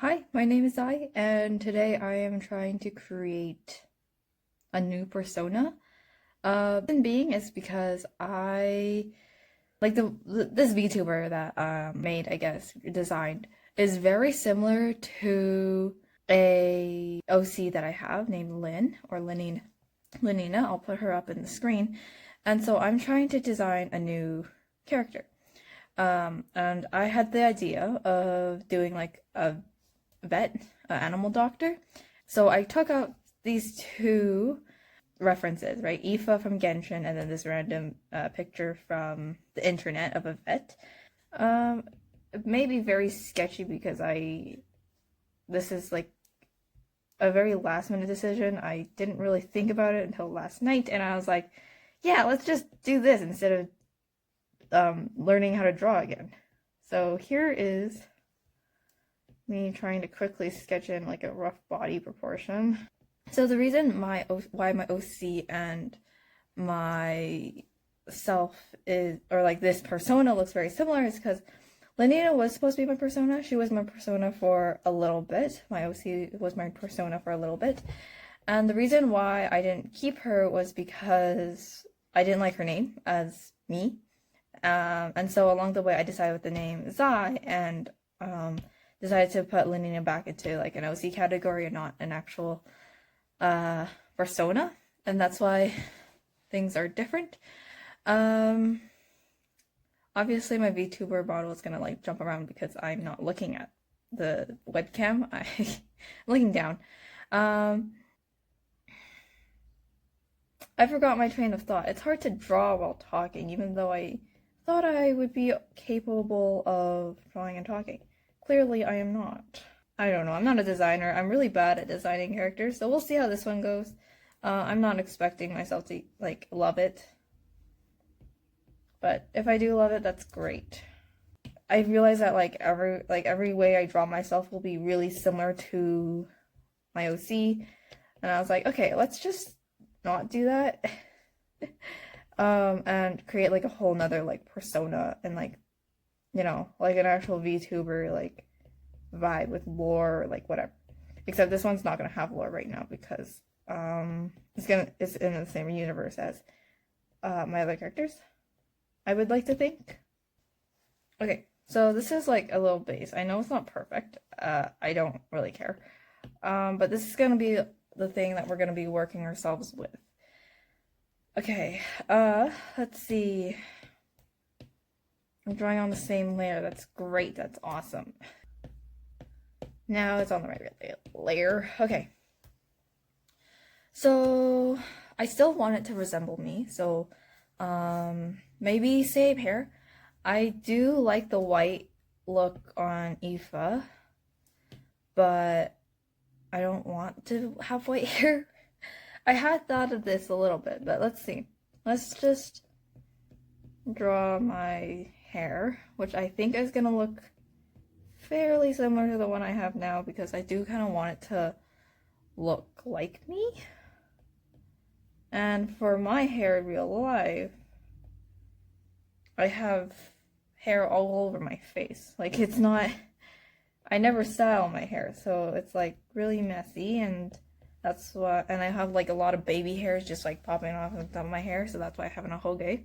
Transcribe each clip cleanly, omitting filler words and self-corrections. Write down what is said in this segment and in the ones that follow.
Hi, my name is Zai, and today I am trying to create a new persona. Reason being is because I like this VTuber that made, I guess, designed is very similar to a OC that I have named Lynn or Linina. I'll put her up in the screen, and so I'm trying to design a new character. And I had the idea of doing like a vet, an animal doctor. So I took out these two references, right? Aoife from Genshin, and then this random picture from the internet of a vet. It may be very sketchy because this is like a very last minute decision. I didn't really think about it until last night, and I was like, yeah, let's just do this instead of learning how to draw again. So here is me trying to quickly sketch in like a rough body proportion. So the reason why my OC and my self is, or like this persona looks very similar is because Lenina was supposed to be my persona. She was my persona for a little bit. My OC was my persona for a little bit. And the reason why I didn't keep her was because I didn't like her name as me. And so along the way, I decided with the name Zai and decided to put Lenina back into like an OC category and not an actual persona. And that's why things are different. Obviously my VTuber model is gonna like jump around because I'm not looking at the webcam. I'm looking down. I forgot my train of thought. It's hard to draw while talking, even though I thought I would be capable of drawing and talking. Clearly, I am not. I don't know. I'm not a designer. I'm really bad at designing characters, so we'll see how this one goes. I'm not expecting myself to, like, love it. But if I do love it, that's great. I realize that, like, every way I draw myself will be really similar to my OC. And I was like, okay, let's just not do that. And create like a whole nother like persona and like, you know, like an actual VTuber like vibe with lore or like whatever. Except this one's not gonna have lore right now because it's in the same universe as my other characters, I would like to think. Okay, so this is like a little base. I know it's not perfect. I don't really care. But this is gonna be the thing that we're gonna be working ourselves with. Okay, let's see. I'm drawing on the same layer. That's great. That's awesome. Now it's on the right layer. Okay. So I still want it to resemble me. So maybe same hair. I do like the white look on Aoife, but I don't want to have white hair. I had thought of this a little bit, but let's see. Let's just draw my hair, which I think is gonna look fairly similar to the one I have now because I do kind of want it to look like me. And for my hair in real life, I have hair all over my face. Like it's not, I never style my hair, so it's like really messy, and that's why, and I have like a lot of baby hairs just like popping off the top of my hair, so that's why I have an ahoge.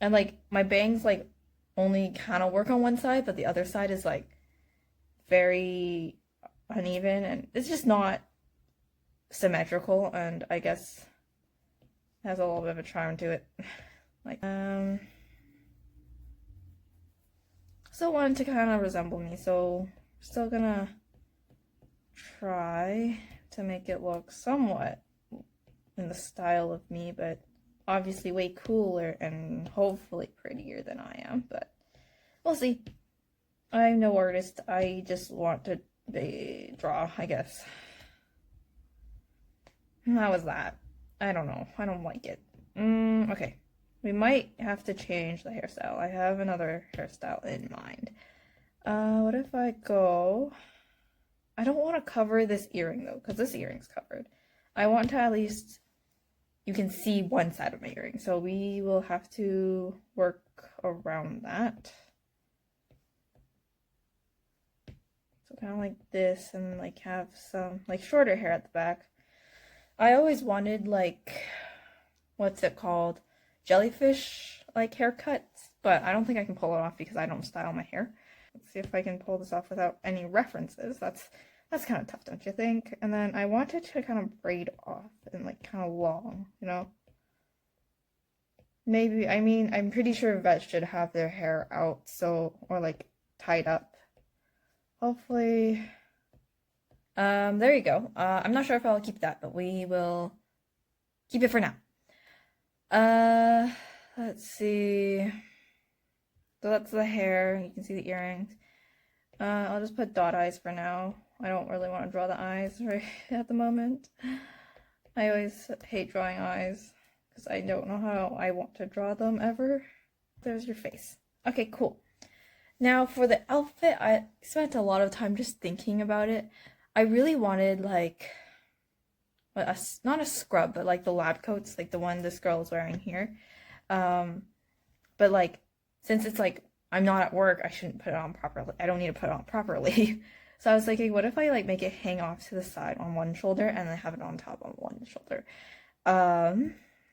And like my bangs like only kind of work on one side, but the other side is like very uneven, and it's just not symmetrical, and I guess it has a little bit of a charm to it. Like, still wanted to kind of resemble me, so still gonna try to make it look somewhat in the style of me, but obviously way cooler and hopefully prettier than I am, but we'll see. I'm no artist. I just want to draw, I guess. How was that? I don't know. I don't like it. Okay. We might have to change the hairstyle. I have another hairstyle in mind. What if I go... I don't want to cover this earring though, because this earring's covered. I want to at least, you can see one side of my earring, so we will have to work around that. kind of like this and like have some like shorter hair at the back. I always wanted like, what's it called? Jellyfish like haircuts, but I don't think I can pull it off because I don't style my hair. Let's see if I can pull this off without any references. That's kind of tough, don't you think? And then I wanted to kind of braid off and like kind of long, you know? Maybe, I mean, I'm pretty sure vets should have their hair out, so, or like tied up. Hopefully, there you go. I'm not sure if I'll keep that, but we will keep it for now. Let's see. So that's the hair. You can see the earrings. I'll just put dot eyes for now. I don't really want to draw the eyes right at the moment. I always hate drawing eyes because I don't know how I want to draw them ever. There's your face. Okay, cool. Now for the outfit, I spent a lot of time just thinking about it. I really wanted like, not a scrub, but like the lab coats, like the one this girl is wearing here. But like, since it's like, I'm not at work, I shouldn't put it on properly. I don't need to put it on properly. So I was thinking, what if I like make it hang off to the side on one shoulder and then have it on top on one shoulder?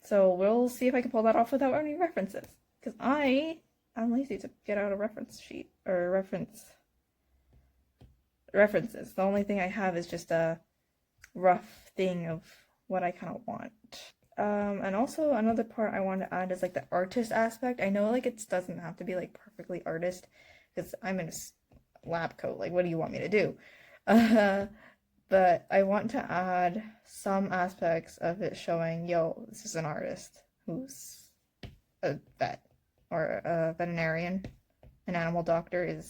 So we'll see if I can pull that off without any references. Because I'm lazy to get out a reference sheet or references. The only thing I have is just a rough thing of what I kind of want. And also another part I want to add is like the artist aspect. I know like it doesn't have to be like perfectly artist because I'm in a lab coat. Like, what do you want me to do? But I want to add some aspects of it showing, yo, this is an artist who's a vet or a veterinarian. An animal doctor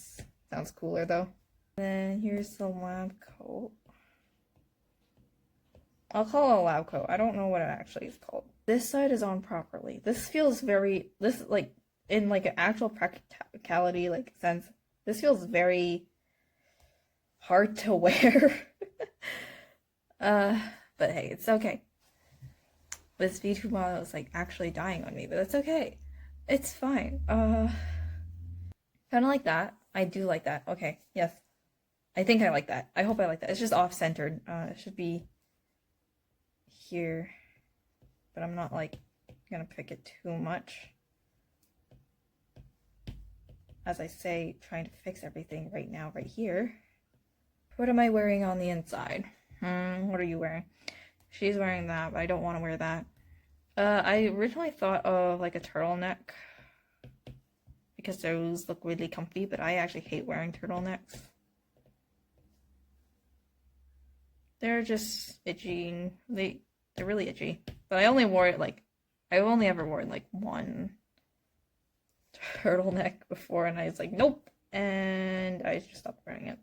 sounds cooler though. Then here's the lab coat. I'll call it a lab coat. I don't know what it actually is called. This side is on properly. This feels like in like an actual practicality like sense, this feels very hard to wear. But hey, it's okay. This V2 model is like actually dying on me, but that's okay. It's fine. Kind of like that. I do like that. Okay, yes. I think I like that. I hope I like that. It's just off-centered. It should be here, but I'm not like gonna pick it too much. As I say, trying to fix everything right now, right here. What am I wearing on the inside? What are you wearing? She's wearing that, but I don't want to wear that. I originally thought of like a turtleneck because those look really comfy, but I actually hate wearing turtlenecks. They're just itchy. They're really itchy. But I only wore it like, I've only ever worn like one turtleneck before, and I was like, nope, and I just stopped wearing it.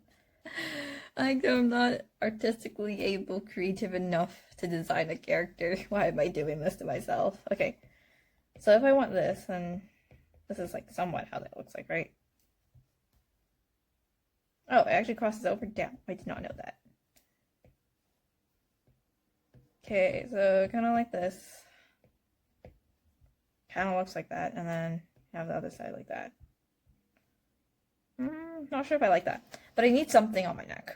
I'm not artistically creative enough to design a character. Why am I doing this to myself? Okay, so if I want this, then this is like somewhat how that looks like, right? Oh, it actually crosses over down. I did not know that. Okay, so kind of like this. Kind of looks like that, and then have the other side like that. Not sure if I like that, but I need something on my neck.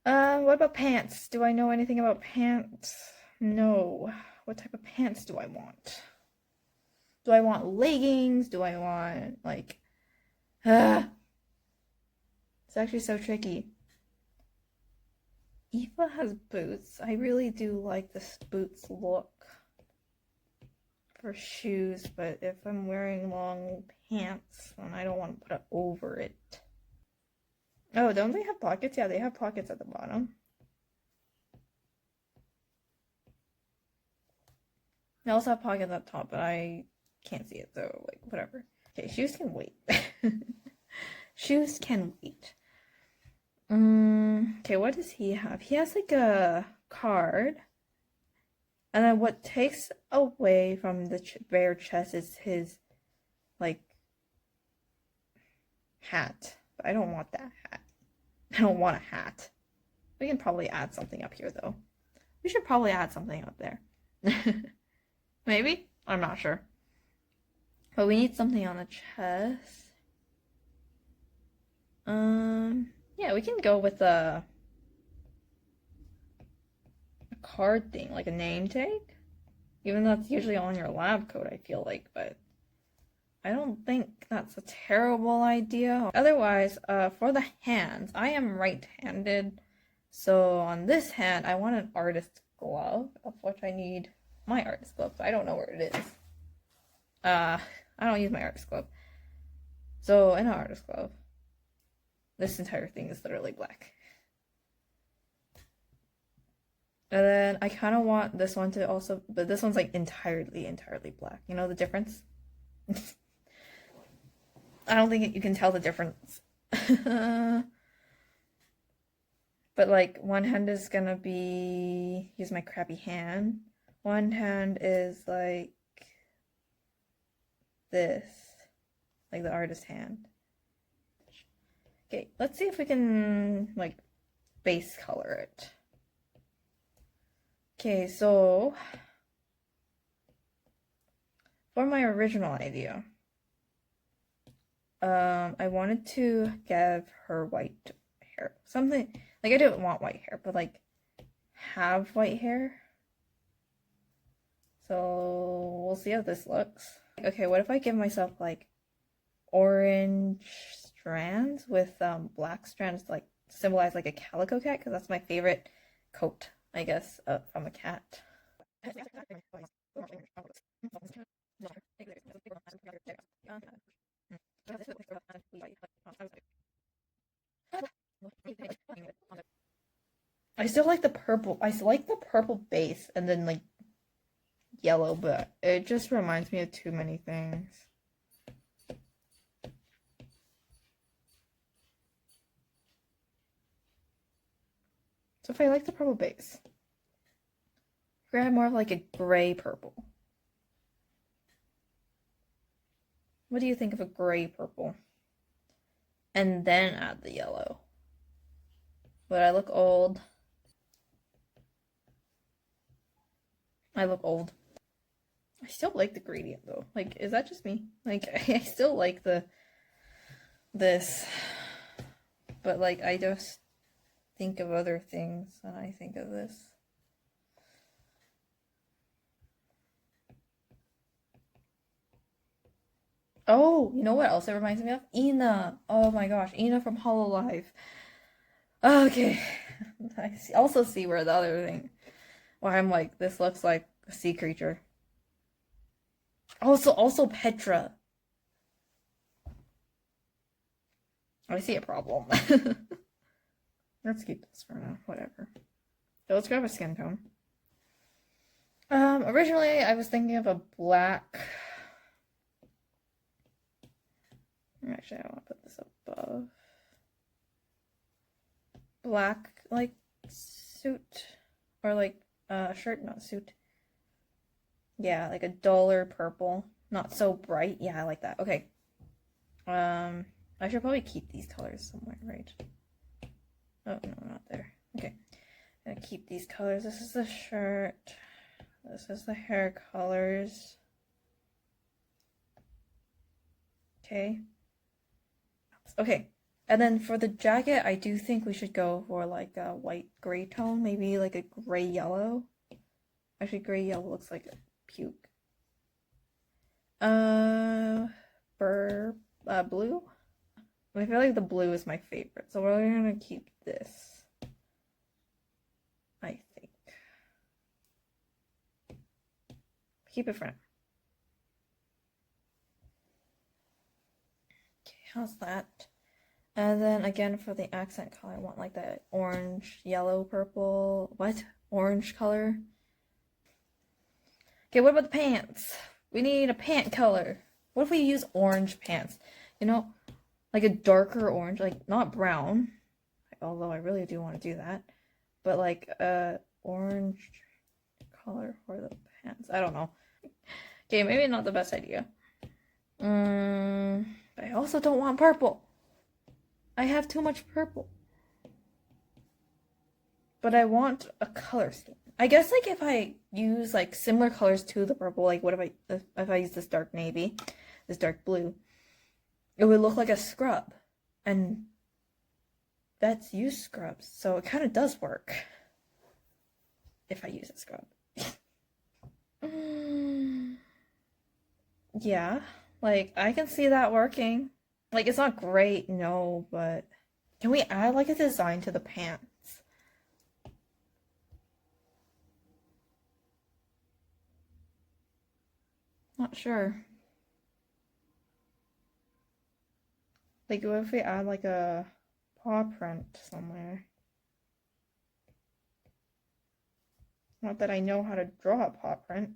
What about pants? Do I know anything about pants? No. What type of pants do I want? Do I want leggings? Do I want, like... It's actually so tricky. Eva has boots. I really do like this boots look for shoes, but if I'm wearing long pants, then I don't want to put it over it. Oh, don't they have pockets? Yeah, they have pockets at the bottom. They also have pockets up top, but I can't see it, so like whatever. Okay, shoes can wait. Shoes can wait. Okay, what does he have? He has like a card. And then what takes away from the bare chest is his, like, hat. But I don't want that hat. I don't want a hat. We can probably add something up here, though. We should probably add something up there. Maybe? I'm not sure. But we need something on the chest. Yeah, we can go with a card thing, like a name tag. Even though that's usually on your lab coat, I feel like, but I don't think that's a terrible idea. Otherwise, for the hands, I am right-handed. So on this hand, I want an artist glove, of which I need my artist glove. So I don't know where it is. I don't use my artist glove. So an artist glove. This entire thing is literally black. And then I kind of want this one to also, but this one's like entirely black. You know the difference? I don't think you can tell the difference. But like one hand is gonna be, use my crappy hand. One hand is like this, like the artist hand. Okay, let's see if we can like base color it. Okay, so for my original idea, I wanted to give her white hair. Something like I didn't want white hair, but like have white hair. So we'll see how this looks. Okay, what if I give myself like orange strands with black strands, like symbolize like a calico cat, because that's my favorite coat, I guess, from a cat. I still like the purple. I like the purple base and then like yellow, but it just reminds me of too many things. So if I like the purple base, grab more of like a gray purple. What do you think of a gray purple? And then add the yellow. But I look old. I look old. I still like the gradient though. Like, is that just me? Like, I still like this, but like, I just think of other things when I think of this. Oh, you know what else it reminds me of? Ina. Oh my gosh, Ina from Hololive. Okay, I also see where the other thing, where I'm like, this looks like a sea creature. Also Petra. I see a problem. Let's keep this for now. Whatever. So let's grab a skin tone. Originally I was thinking of a black. Actually, I want to put this above. Black, like, suit. Or like, shirt, not suit. Yeah, like a duller purple. Not so bright. Yeah, I like that. Okay. I should probably keep these colors somewhere, right? Oh, no, not there. Okay. I'm gonna keep these colors. This is the shirt. This is the hair colors. Okay. Okay. And then for the jacket, I do think we should go for like a white gray tone. Maybe like a gray yellow. Actually, gray yellow looks like a puke. Blue? I feel like the blue is my favorite, so we're gonna keep this. I think. Keep it for now. Okay, how's that? And then again for the accent color, I want like that orange, yellow, purple. What? Orange color? Okay, what about the pants? We need a pant color. What if we use orange pants? You know, like a darker orange, like not brown. Although I really do want to do that. But like orange color for the pants. I don't know. Okay, maybe not the best idea. I also don't want purple. I have too much purple. But I want a color scheme. I guess like if I use like similar colors to the purple, like what if I use this dark navy, this dark blue, it would look like a scrub. And vets use scrubs, so it kind of does work if I use a scrub. Yeah, like I can see that working. Like it's not great, no, but can we add like a design to the pants? Not sure. Like what if we add like a paw print somewhere? Not that I know how to draw a paw print.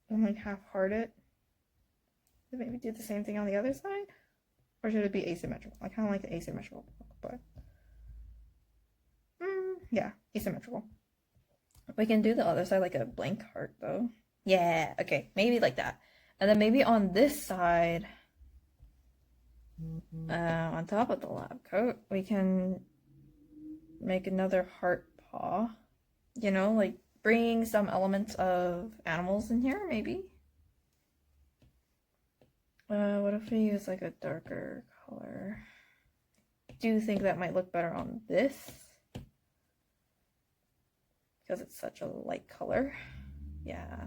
And like half-heart it. Maybe do the same thing on the other side? Or should it be asymmetrical? I kind of like the asymmetrical look, but yeah, asymmetrical. We can do the other side like a blank heart though. Yeah, okay, maybe like that. And then maybe on this side, on top of the lab coat, we can make another heart paw. You know, like bringing some elements of animals in here, maybe. What if we use like a darker color? Do you think that might look better on this? Because it's such a light color. Yeah.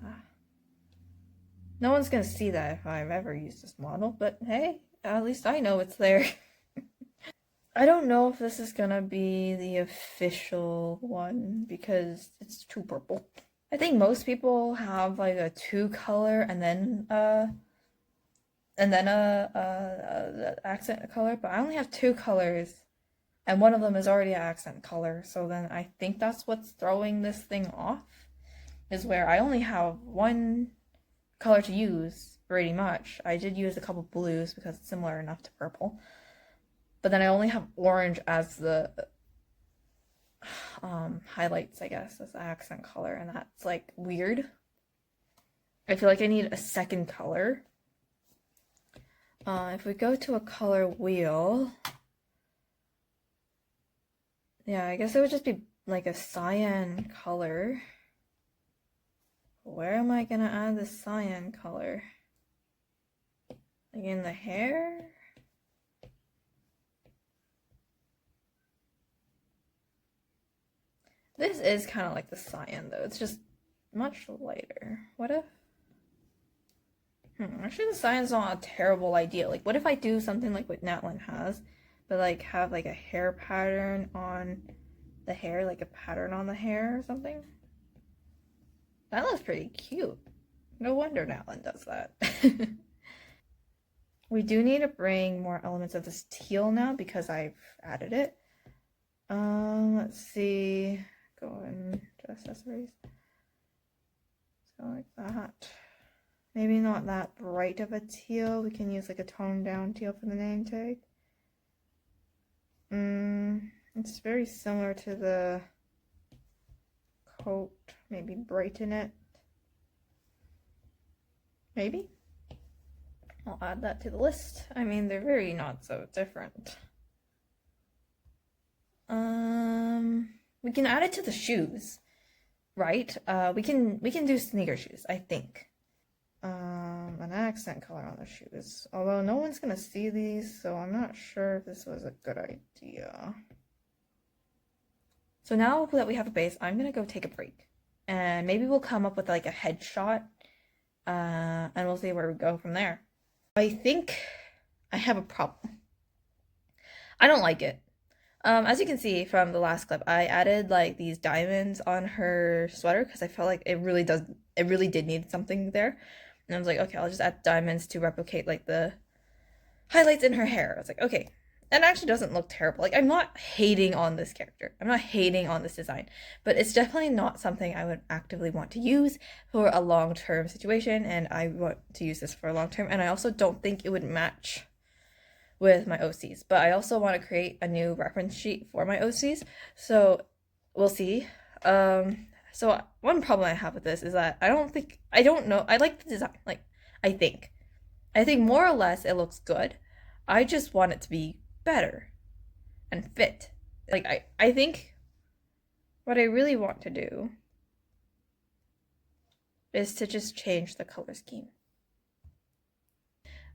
No one's gonna see that if I've ever used this model, but hey, at least I know it's there. I don't know if this is gonna be the official one because it's too purple. I think most people have like a two color and then a accent color, but I only have two colors and one of them is already an accent color, so then I think that's what's throwing this thing off, is where I only have one color to use pretty much. I did use a couple blues because it's similar enough to purple, but then I only have orange as the highlights, I guess, as the accent color, and that's like weird. I feel like I need a second color. If we go to a color wheel, yeah, I guess it would just be like a cyan color. Where am I gonna add the cyan color? Like in the hair? This is kind of like the cyan though. It's just much lighter. What if? Actually, the cyan's not a terrible idea. Like, what if I do something like what Natlin has, but like have like a hair pattern on the hair, like a pattern on the hair or something? That looks pretty cute. No wonder Natlin does that. We do need to bring more elements of this teal now because I've added it. Let's see. Go into accessories. So like that. Maybe not that bright of a teal. We can use like a toned down teal for the name tag. It's very similar to the coat. Maybe brighten it. Maybe. I'll add that to the list. I mean, they're very not so different. We can add it to the shoes, right? We can do sneaker shoes, I think. An accent color on the shoes. Although no one's gonna see these, so I'm not sure if this was a good idea. So now that we have a base, I'm gonna go take a break. And maybe we'll come up with like a headshot. And we'll see where we go from there. I think I have a problem. I don't like it. As you can see from the last clip, I added like these diamonds on her sweater because I felt like it really did need something there. And I was like, okay, I'll just add diamonds to replicate like the highlights in her hair. I was like, okay, that actually doesn't look terrible. Like, I'm not hating on this character. I'm not hating on this design, but it's definitely not something I would actively want to use for a long-term situation, and I want to use this for a long-term, and I also don't think it would match with my OCs, but I also want to create a new reference sheet for my OCs, so we'll see. So one problem I have with this is that I don't know, I like the design, like, I think more or less it looks good. I just want it to be better and fit. Like, I think what I really want to do is to just change the color scheme.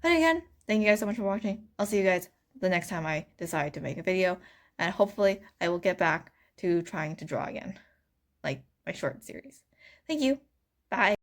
But again, thank you guys so much for watching. I'll see you guys the next time I decide to make a video, and hopefully I will get back to trying to draw again, like my short series. Thank you. Bye.